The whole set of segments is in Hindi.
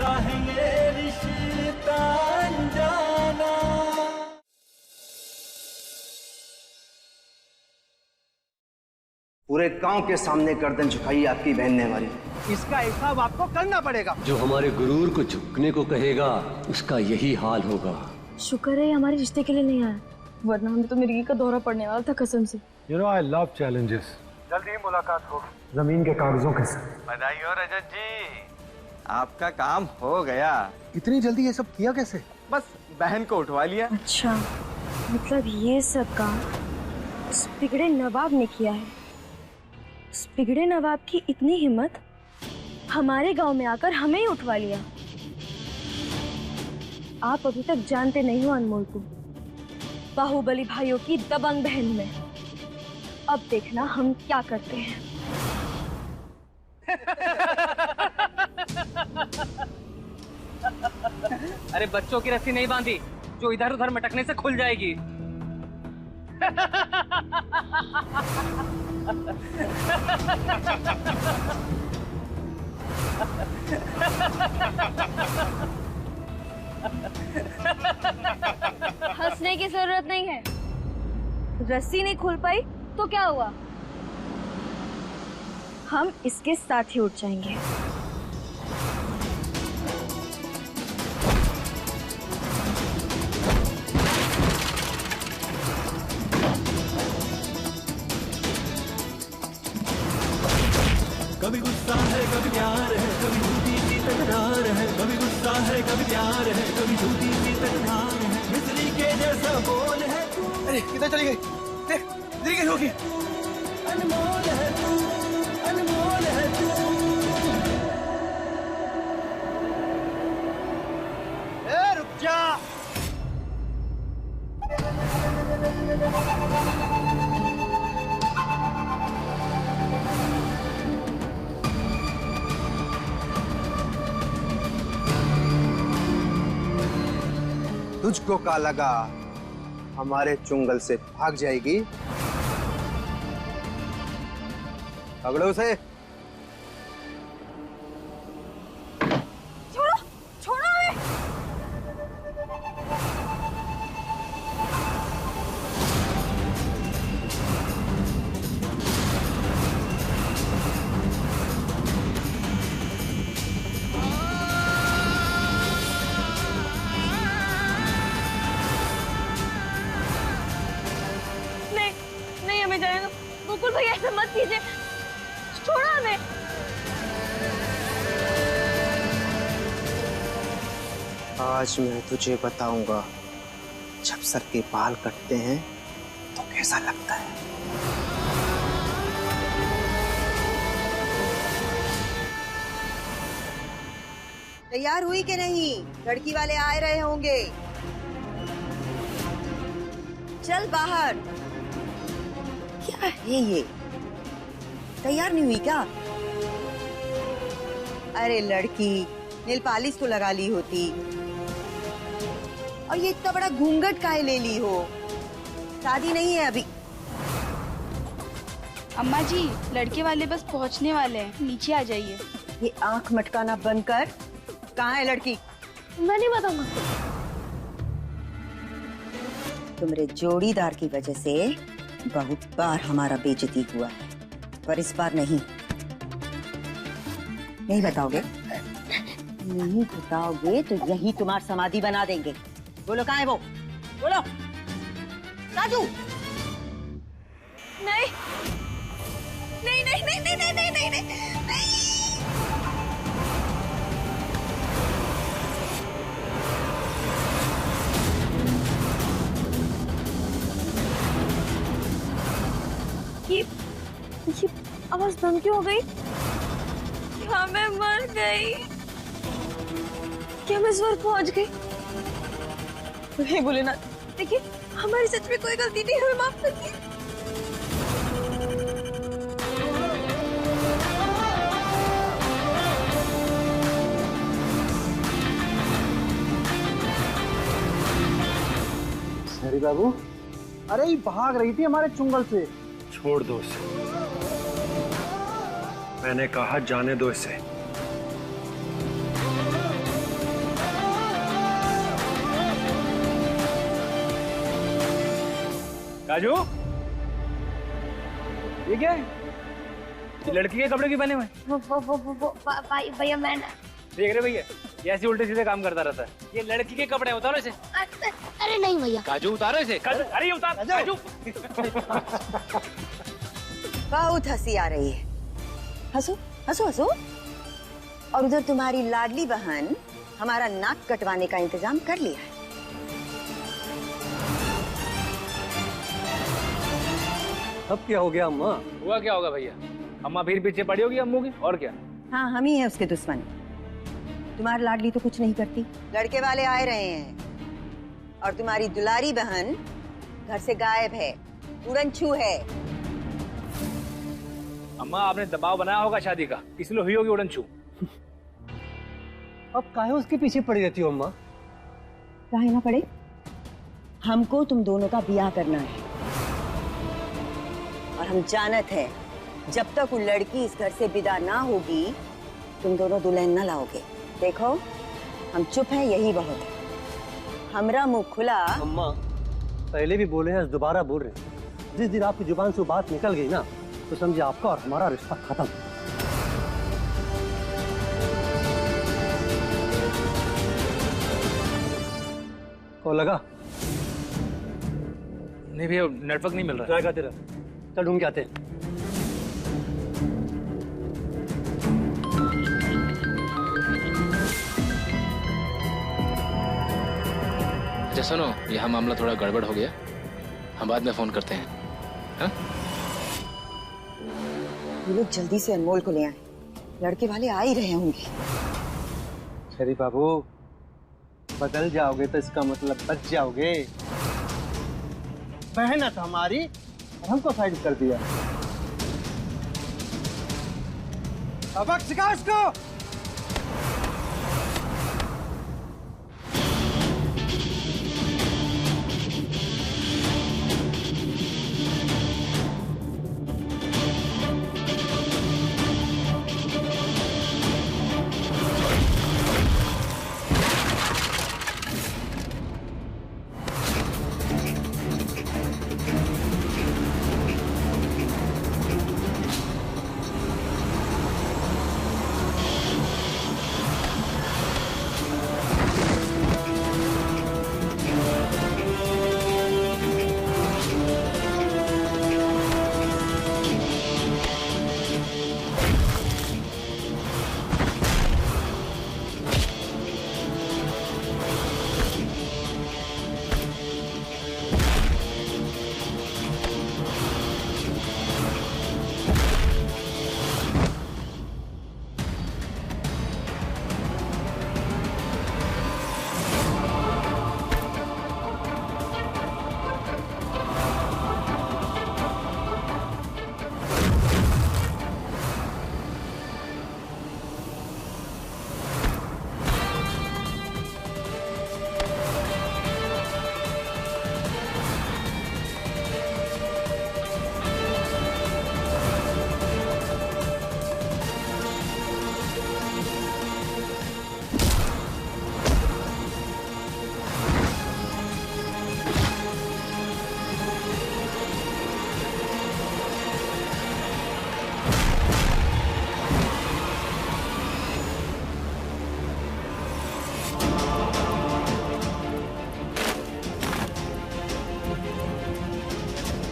कैसा है ये रिश्ता अनजाना। पूरे गांव के सामने गर्दन झुकाई आपकी बहन ने हमारी। इसका हिसाब आपको करना पड़ेगा। जो हमारे गुरूर को झुकने को कहेगा उसका यही हाल होगा। शुक्र है हमारे रिश्ते के लिए नहीं आया, वरना हमें तो मिर्गी का दौरा पड़ने वाला था कसम से। You know I love challenges. जल्दी ही मुलाकात हो जमीन के कागजों के साथ। बधाई हो रजत जी, आपका काम हो गया। इतनी जल्दी ये सब किया कैसे? बस बहन को उठवा लिया। अच्छा, मतलब ये सब काम उस बिगड़े नवाब ने किया है। उस बिगड़े नवाब की इतनी हिम्मत, हमारे गांव में आकर हमें ही उठवा लिया। आप अभी तक जानते नहीं हो अनमोल को, बाहुबली भाइयों की दबंग बहन में। अब देखना हम क्या करते हैं। अरे बच्चों की रस्सी नहीं बांधी जो इधर उधर मटकने से खुल जाएगी। हंसने की जरूरत नहीं है। रस्सी नहीं खुल पाई तो क्या हुआ, हम इसके साथ ही उठ जाएंगे। कभी गुस्सा है कभी प्यार है, कभी झूठी सी तकरार है। कभी गुस्सा है कभी प्यार है, कभी झूठी सी तकरार है। बिजली के जैसा बोल है तू। अरे किधर चली गई? देख दिल कैसे होगी? अनमोल है तू, अनमोल है तू। ए रुक जा। तुझको का लगा हमारे चुंगल से भाग जाएगी? पकड़ो उसे। छोड़ो, छोड़ो हमें। नहीं हमें जाने दो। गोकुल भैया ऐसा मत कीजिए, छोड़ो हमें। आज मैं तुझे बताऊंगा, जब सर के बाल कटते हैं तो कैसा लगता है। तैयार हुई कि नहीं? लड़की वाले आ रहे होंगे। चल बाहर। क्या है ये? तैयार नहीं हुई क्या? अरे लड़की, नेल पॉलिश तो लगा ली होती। और ये इतना बड़ा घूंघट काहे ले ली हो? शादी नहीं है अभी। अम्मा जी, लड़के वाले बस पहुंचने वाले हैं, नीचे आ जाइए। ये आंख मटकाना बंद कर। कहाँ है लड़की? मैं नहीं बताऊंगा। तुम्हारे जोड़ीदार की वजह से बहुत बार हमारा बेइज्जती हुआ है, पर इस बार नहीं। नहीं बताओगे? नहीं बताओगे तो यही तुम्हारी समाधि बना देंगे। बोलो कहाँ है वो? बोलो। राजू। नहीं नहीं नहीं नहीं नहीं नहीं नहीं नहीं नहीं। ये आवाज बंद क्यों हो गई? क्या मैं मर गई? क्या मैं स्वर्ग पहुंच गई? हे भोलेनाथ, देखिए हमारी सच में कोई गलती नहीं, हमें माफ कर दीजिए। हरी बाबू, अरे ये भाग रही थी हमारे चुंगल से। छोड़ दो इसे, मैंने कहा जाने दो इसे। राजू, ये क्या है? ये लड़की के कपड़े क्यों पहने हुए? वो भैया मैं देख रहे भैया, ये ऐसे उल्टे सीधे काम करता रहता है। ये लड़की के कपड़े, उतारो इसे। अरे नहीं भैया। काजू उतारो इसे। अरे उतार काजू। बहुत हंसी आ रही है। हंसो हंसो हंसो। और उधर तुम्हारी लाडली बहन हमारा नाक कटवाने का इंतजाम कर लिया है। अब क्या हो गया अम्मा? हुआ क्या होगा भैया? अम्मा फिर पीछे पड़ी होगी अम्मू की, और क्या? हाँ, हम ही हैं उसके दुश्मन। तुम्हारी लाडली तो कुछ नहीं करती। लड़के वाले आए रहे हैं और तुम्हारी दुलारी बहन घर से गायब है, उड़नछू है। अम्मा, आपने दबाव बनाया होगा शादी का, इसलिए हुई होगी उड़नछू। अब काहे उसके पीछे पड़ी रहती हो अम्मा? काहे ना पड़े, हमको तुम दोनों का ब्याह करना है और हम जानत है जब तक वो लड़की इस घर से विदा ना होगी तुम दोनों दुल्हन न लाओगे। देखो, हम चुप हैं, यही बहुत है। हमरा मुंह खुला। अम्मा, पहले भी बोले हैं, दोबारा बोल रहे हैं। जिस दिन आपकी जुबान से वो बात निकल गई ना, तो समझे आपका और हमारा रिश्ता खत्म। को लगा? नहीं भैया, नेटवर्क नहीं मिल रहा। जाएगा तेरा, चल ढूंढ के आते हैं। अच्छा सुनो, यह मामला थोड़ा गड़बड़ हो गया, हम बाद में फोन करते हैं। हाँ? ये लोग जल्दी से अनमोल को ले आए, लड़के वाले आ ही रहे होंगे। शरीफ बाबू, बदल जाओगे तो इसका मतलब बच जाओगे। बहन है तो हमारी, और हमको साइड कर दिया। सबक सिखा इसको।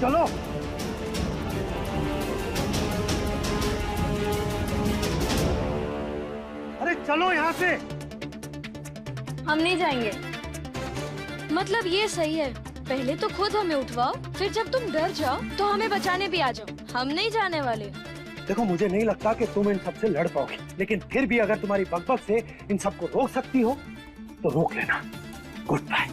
चलो। अरे चलो यहाँ से। हम नहीं जाएंगे। मतलब ये सही है, पहले तो खुद हमें उठवाओ, फिर जब तुम डर जाओ तो हमें बचाने भी आ जाओ। हम नहीं जाने वाले। देखो, मुझे नहीं लगता कि तुम इन सबसे लड़ पाओगे, लेकिन फिर भी अगर तुम्हारी बकबक से इन सबको रोक सकती हो तो रोक लेना। Goodbye.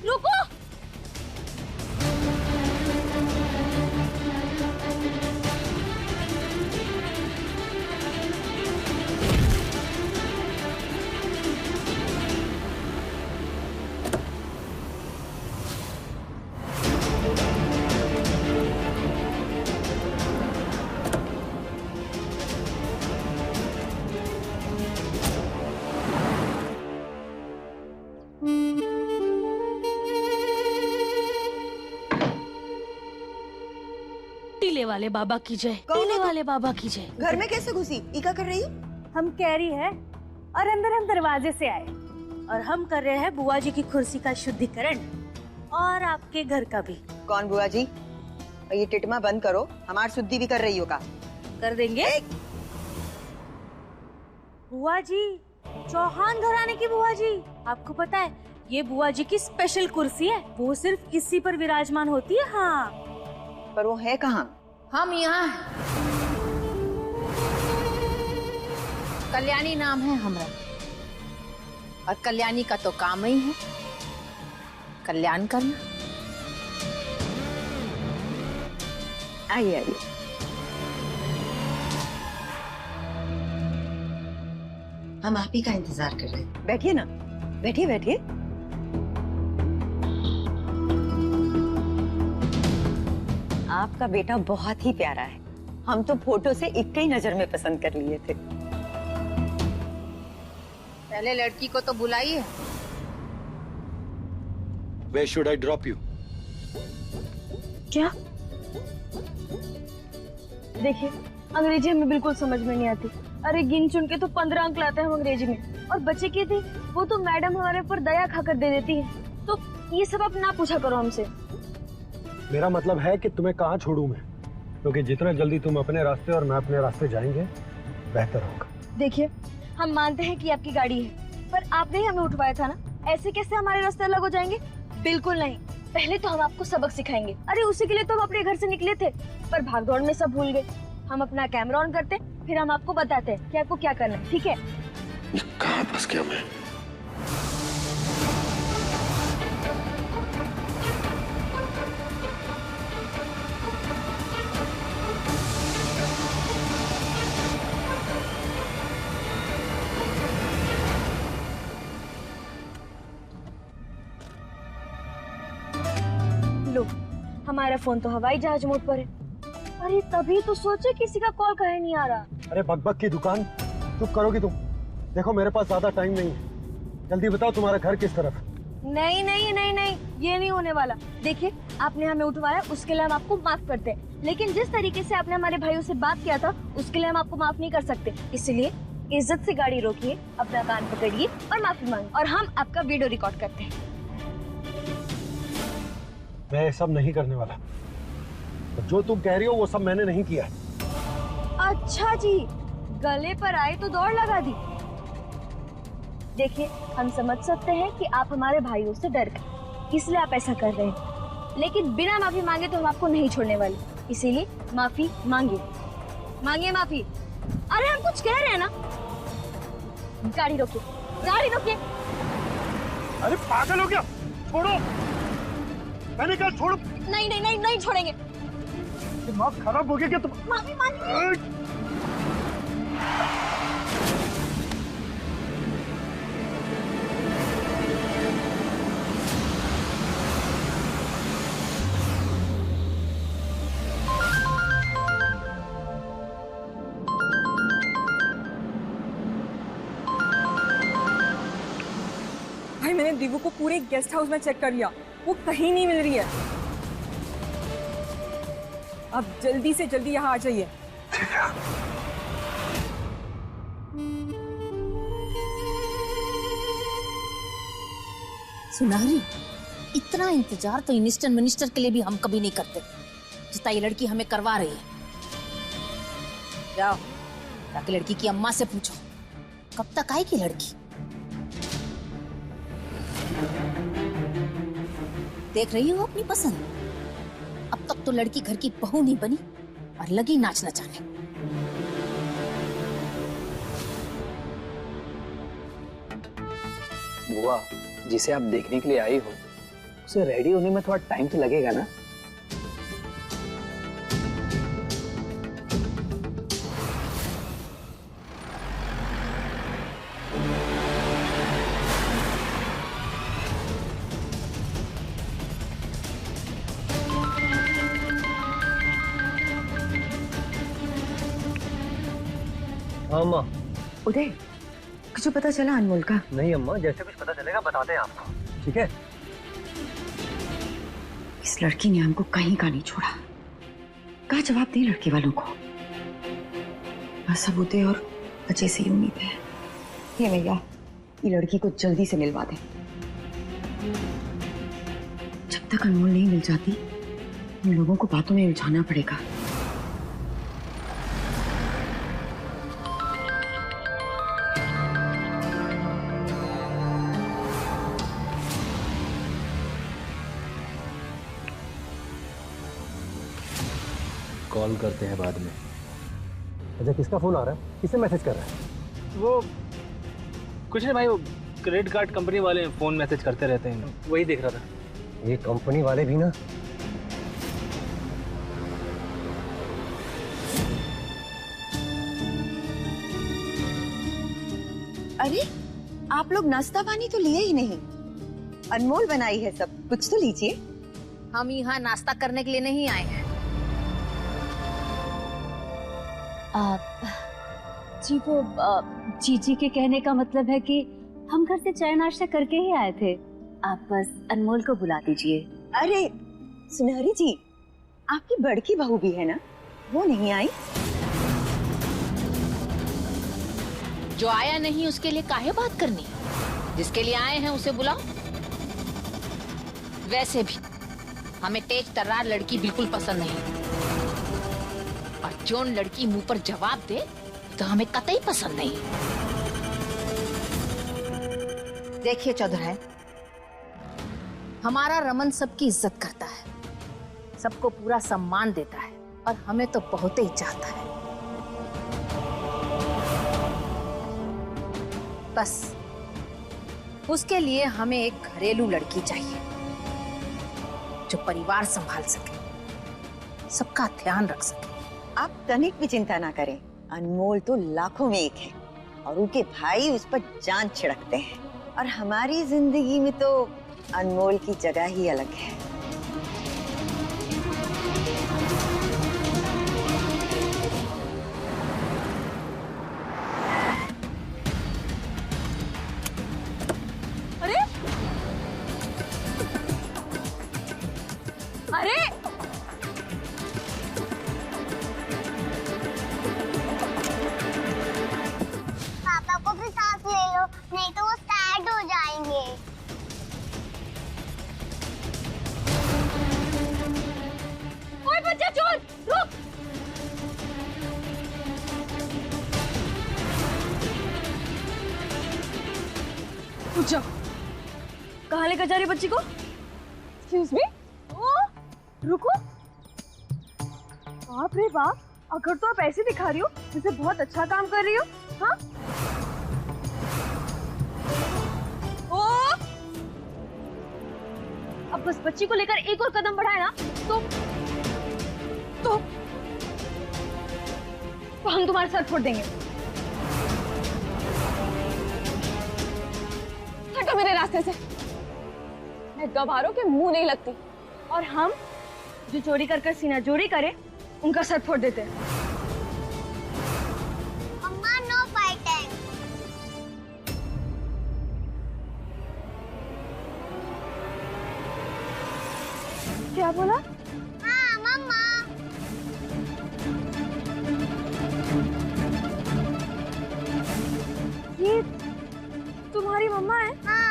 रुको। टीले वाले बाबा की जय, टीले वाले बाबा की जय। घर में कैसे घुसी? इका कर रही? हम कह रही है और अंदर हम दरवाजे से आए और हम कर रहे हैं बुआ जी की कुर्सी का शुद्धिकरण और आपके घर का भी। कौन बुआ जी? ये टिटमा बंद करो, हमारी शुद्धि भी कर रही होगा। कर देंगे। बुआ जी, चौहान घराने की बुआ जी, आपको पता है ये बुआ जी की स्पेशल कुर्सी है, वो सिर्फ इसी पर विराजमान होती है। हाँ, पर वो है कहाँ? हम यहाँ हैं। कल्याणी नाम है हमारा और कल्याणी का तो काम ही है कल्याण करना। आइए आइए। हम आप ही का इंतजार कर रहे हैं। बैठिए ना, बैठिए बैठिए। आपका बेटा बहुत ही प्यारा है, हम तो फोटो से एक ही नजर में पसंद कर लिए थे। पहले लड़की को तो बुलाइए। Where should I drop you? क्या? देखिए, अंग्रेजी हमें बिल्कुल समझ में नहीं आती। अरे गिन चुन के तो 15 अंक लाते हैं हम अंग्रेजी में, और बच्चे की थी वो तो मैडम हमारे ऊपर दया खाकर दे देती है। तो ये सब आप ना पूछा करो हमसे। मेरा मतलब है कि तुम्हें कहाँ छोड़ूं मैं, क्योंकि जितना जल्दी तुम अपने रास्ते और मैं अपने रास्ते जाएंगे बेहतर होगा। देखिए, हम मानते हैं कि आपकी गाड़ी है, पर आपने ही हमें उठवाया था ना, ऐसे कैसे हमारे रास्ते अलग हो जाएंगे? बिल्कुल नहीं। पहले तो हम आपको सबक सिखाएंगे। अरे उसी के लिए तो हम अपने घर से निकले थे, पर भागदौड़ में सब भूल गए। हम अपना कैमरा ऑन करते, फिर हम आपको बताते हैं कि आपको क्या करना है, ठीक है? ये कहाँ फंस गया मैं? लो, हमारा फोन तो हवाई जहाज मोड पर है। अरे तभी तो सोचे किसी का कॉल कहे नहीं आ रहा। अरे बकबक की दुकान, चुप करोगी तुम? देखो मेरे पास ज्यादा टाइम नहीं है, जल्दी बताओ तुम्हारा घर किस तरफ है? नहीं नहीं नहीं नहीं, ये नहीं होने वाला। देखिए, आपने हमें उठवाया, उसके लिए हम आपको माफ करते हैं, लेकिन जिस तरीके से आपने हमारे भाइयों से बात किया था उसके लिए हम आपको माफ नहीं कर सकते। इसलिए इज्जत से गाड़ी रोकिए, अपना कान पकड़िए और माफी मांगिए, और हम आपका वीडियो रिकॉर्ड करते हैं। मैं ये सब नहीं करने वाला। जो तुम कह रही हो वो सब मैंने नहीं किया है। अच्छा जी, गले पर आए तो दौड़ लगा दी। देखिए, हम समझ सकते हैं कि आप हमारे भाइयों से डर गए, इसलिए आप ऐसा कर रहे हैं, लेकिन बिना माफी मांगे तो हम आपको नहीं छोड़ने वाले। इसीलिए माफी मांगिए, मांगिए माफी। अरे हम कुछ कह रहे हैं ना। गाड़ी रोकिए, गाड़ी रोकिए। अरे पागल हो गया? छोड़ो, मैंने कहा छोड़ो। नहीं नहीं नहीं नहीं छोड़ेंगे। दिमाग खराब हो गया क्या तुम? माफी मांगिए। भाई, मैंने दीवू को पूरे गेस्ट हाउस में चेक कर लिया, वो कहीं नहीं मिल रही है। अब जल्दी से जल्दी यहाँ आ जाइए। सुनहरी, इतना इंतजार तो मिनिस्टर मिनिस्टर के लिए भी हम कभी नहीं करते, जितना ये लड़की हमें करवा रही है। जाओ, जाके लड़की की अम्मा से पूछो कब तक आएगी लड़की। देख रही हो अपनी पसंद? अब तक तो लड़की घर की बहू नहीं बनी और लगी नाचना चाहने। बुआ, जिसे आप देखने के लिए आई हो उसे रेडी होने में थोड़ा टाइम तो लगेगा ना? अम्मा। उदय, कुछ पता चला अनमोल का? नहीं अम्मा, जैसे कुछ पता चलेगा बताते हैं आपको, ठीक है? इस लड़की ने हमको कहीं का नहीं छोड़ा। क्या जवाब दें लड़के वालों को? बस सबूते और बचे से ही उम्मीद है। ये भैया, ये लड़की को जल्दी से मिलवा दें। जब तक अनमोल नहीं मिल जाती, उन लोगों को बातों में उलझाना पड़ेगा। कॉल करते हैं बाद में। अच्छा, किसका फोन आ रहा है? किससे मैसेज कर रहा है? वो कुछ नहीं भाई, वो क्रेडिट कार्ड कंपनी वाले फोन मैसेज करते रहते हैं, वही देख रहा था। ये कंपनी वाले भी ना। अरे आप लोग नाश्ता पानी तो लिए ही नहीं। अनमोल बनाई है सब, कुछ तो लीजिए। हम यहाँ नाश्ता करने के लिए नहीं आए हैं। जी वो जीजी के कहने का मतलब है कि हम घर से चाय नाश्ता करके ही आए थे। आप बस अनमोल को बुला दीजिए। अरे सुनहरी जी, आपकी बड़की बहू भी है ना, वो नहीं आई? जो आया नहीं उसके लिए काहे बात करनी? जिसके लिए आए हैं उसे बुलाओ। वैसे भी हमें तेज तर्रार लड़की बिल्कुल पसंद नहीं, और जो लड़की मुंह पर जवाब दे तो हमें कतई पसंद नहीं। देखिए चौधराय, हमारा रमन सबकी इज्जत करता है, सबको पूरा सम्मान देता है, और हमें तो बहुत ही चाहता है। बस उसके लिए हमें एक घरेलू लड़की चाहिए जो परिवार संभाल सके, सबका ध्यान रख सके। आप तनिक भी चिंता ना करें, अनमोल तो लाखों में एक है, और उनके भाई उस पर जान छिड़कते हैं, और हमारी जिंदगी में तो अनमोल की जगह ही अलग है। अरे अरे पापा को भी साथ ले लो, नहीं तो वो सैड हो जाएंगे। ओए बच्चा चोर, रुक! रुक जाओ। कहाँ लेकर जा रही हो बच्ची को? Excuse me? ओ, रुको। बाप रे बाप, अगर तो आप ऐसे दिखा रही हो जैसे बहुत अच्छा काम कर रही हो। हाँ? ओ! अब बस बच्ची को लेकर एक और कदम बढ़ाए ना तो हम तुम्हारे सर फोड़ देंगे। हटो मेरे रास्ते से। मैं गवारों के मुंह नहीं लगती, और हम जो चोरी कर सीना चोरी करे उनका सर फोड़ देते हैं। अम्मा नो फाइटिंग। क्या बोला? हाँ मम्मा। ये तुम्हारी मम्मा है? हाँ।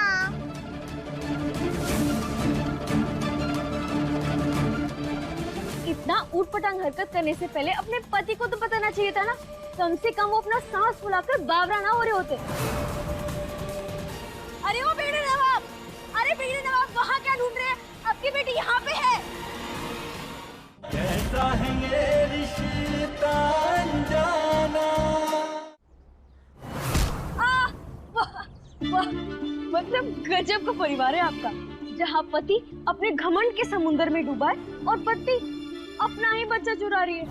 इतना ऊटपटांग हरकत करने से पहले अपने पति को तो बताना चाहिए था ना। कम से कम वो अपना सांस फुलाकर बावरा ना हो रहे होते। अरे ओ बेटे नवाब, अरे बेटे नवाब, वहाँ क्या ढूंढ रहे हैं? आपकी बेटी यहाँ पे है। कैसा है ये रिश्ता अनजाना। वाह, मतलब गजब का परिवार है आपका, जहाँ पति अपने घमंड के समुंदर में डूबा है और पत्नी अपना ही बच्चा चुरा रही है।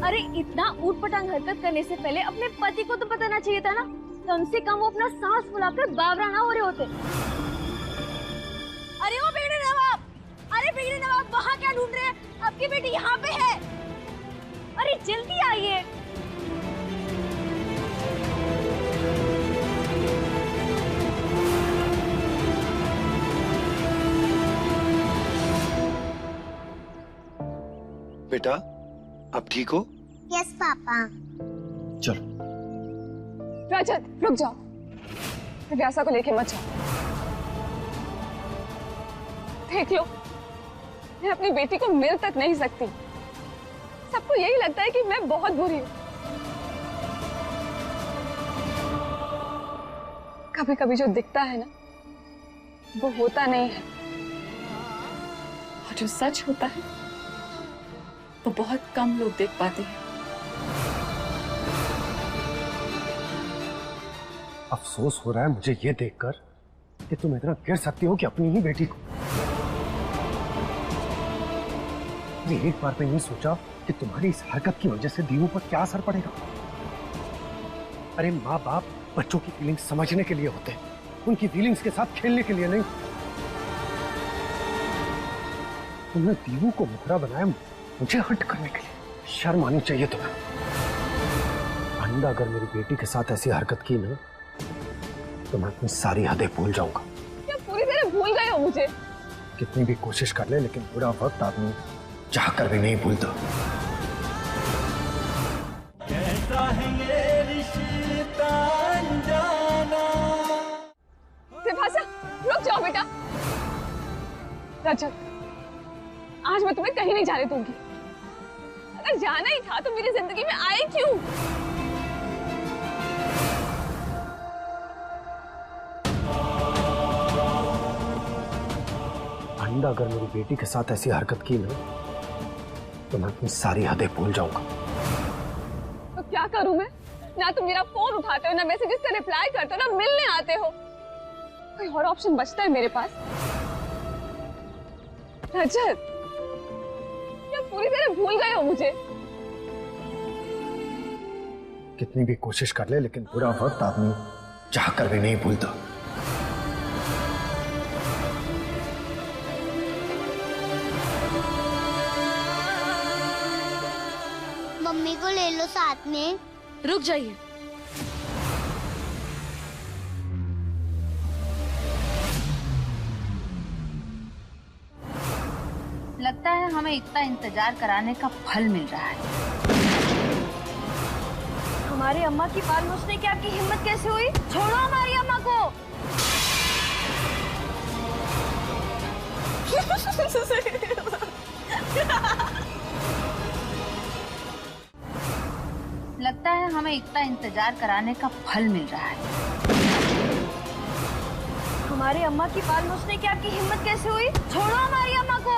अरे इतना ऊटपटांग हरकत करने से पहले अपने पति को तो बताना चाहिए था ना। कम से कम वो अपना सांस फुलाकर बावरा ना हो रहे होते। अरे ओ बेटे नवाब, अरे बेटे नवाब, वहाँ क्या ढूंढ रहे हैं? आपकी बेटी यहाँ पे है। अरे जल्दी आइए। बेटा, अब ठीक हो? Yes papa. चलो। रजत रुक जाओ, दिव्यासा को लेके मत जाओ। देख लो, मैं अपनी बेटी को मिल तक नहीं सकती। सबको यही लगता है कि मैं बहुत बुरी हूँ। कभी कभी जो दिखता है ना, वो होता नहीं है, और जो सच होता है वो बहुत कम लोग देख पाते हैं। अफसोस हो रहा है मुझे ये देखकर कि तुम इतना गिर सकती हो कि अपनी ही बेटी को। ये एक बार पे नहीं सोचा कि तुम्हारी इस हरकत की वजह से दीवू पर क्या असर पड़ेगा। अरे माँ बाप बच्चों की फीलिंग्स समझने के लिए होते हैं, उनकी फीलिंग्स के साथ खेलने के लिए नहीं। तुमने दीवू को मुखरा बनाया मुझे हर्ट करने के लिए। शर्म आनी चाहिए तुम्हें। आइंदा अगर मेरी बेटी के साथ ऐसी हरकत की ना, तो मैं अपनी सारी हदें भूल जाऊंगा। क्या पूरी तरह भूल गए हो मुझे? कितनी भी कोशिश कर ले, लेकिन बुरा वक्त आदमी चाह कर भी नहीं भूलता। कैसा है ये रिश्ता अनजाना। दिव्यासा रुक जाओ बेटा। रजत, आज मैं तुम्हें कहीं नहीं जाने दूंगी। अगर जाना ही था तो मेरी जिंदगी में आए क्यों? आइंदा अगर मेरी बेटी के साथ ऐसी हरकत की ना, तो मैं अपनी सारी हदें भूल जाऊंगा। तो क्या करूं मैं? ना तुम मेरा फोन उठाते हो, ना मैसेजेस का रिप्लाई करते हो, ना मिलने आते हो। कोई और ऑप्शन बचता है मेरे पास? रजत, क्या पूरी तरह भूल गए हो मुझे? कितनी भी कोशिश कर ले, लेकिन बुरा वक्त आदमी चाह कर भी नहीं भूलता। मम्मी को ले लो साथ में। रुक जाइए। लगता है हमें इतना इंतजार कराने का फल मिल रहा है। हमारी अम्मा की बाल नोचने की आपकी हिम्मत कैसे हुई? छोड़ो हमारी अम्मा को। लगता है हमें इतना इंतजार कराने का फल मिल रहा है। हमारी अम्मा की बाल नोचने की आपकी हिम्मत कैसे हुई? छोड़ो हमारी अम्मा को।